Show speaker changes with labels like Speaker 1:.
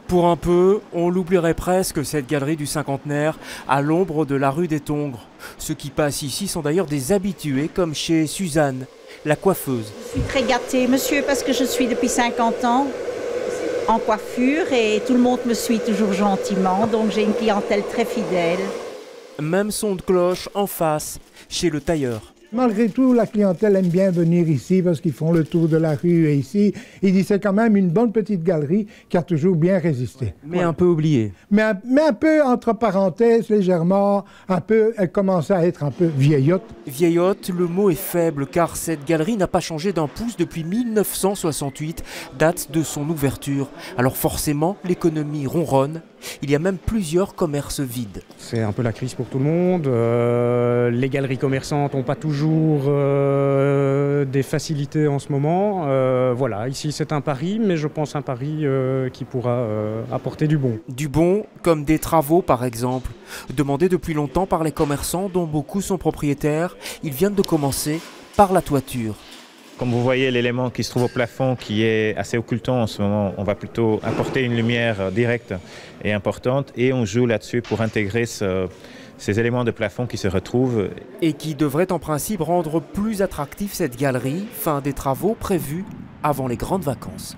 Speaker 1: Pour un peu, on l'oublierait presque, cette galerie du cinquantenaire, à l'ombre de la rue des Tongres. Ceux qui passent ici sont d'ailleurs des habitués, comme chez Suzanne, la coiffeuse.
Speaker 2: Je suis très gâtée, monsieur, parce que je suis depuis 50 ans en coiffure et tout le monde me suit toujours gentiment, donc j'ai une clientèle très fidèle.
Speaker 1: Même son de cloche en face, chez le tailleur.
Speaker 3: Malgré tout, la clientèle aime bien venir ici parce qu'ils font le tour de la rue et ici. Il dit c'est quand même une bonne petite galerie qui a toujours bien résisté.
Speaker 1: Mais un peu oubliée.
Speaker 3: Mais un peu, entre parenthèses, légèrement, elle commençait à être un peu vieillotte.
Speaker 1: Vieillotte, le mot est faible car cette galerie n'a pas changé d'un pouce depuis 1968, date de son ouverture. Alors forcément, l'économie ronronne. Il y a même plusieurs commerces vides.
Speaker 4: C'est un peu la crise pour tout le monde. Les galeries commerçantes n'ont pas toujours des facilités en ce moment. Voilà, ici c'est un pari, mais je pense un pari qui pourra apporter du bon.
Speaker 1: Du bon, comme des travaux par exemple. Demandés depuis longtemps par les commerçants dont beaucoup sont propriétaires, ils viennent de commencer par la toiture.
Speaker 5: Comme vous voyez l'élément qui se trouve au plafond qui est assez occultant en ce moment, on va plutôt apporter une lumière directe et importante et on joue là-dessus pour intégrer ces éléments de plafond qui se retrouvent.
Speaker 1: Et qui devraient en principe rendre plus attractive cette galerie, fin des travaux prévus avant les grandes vacances.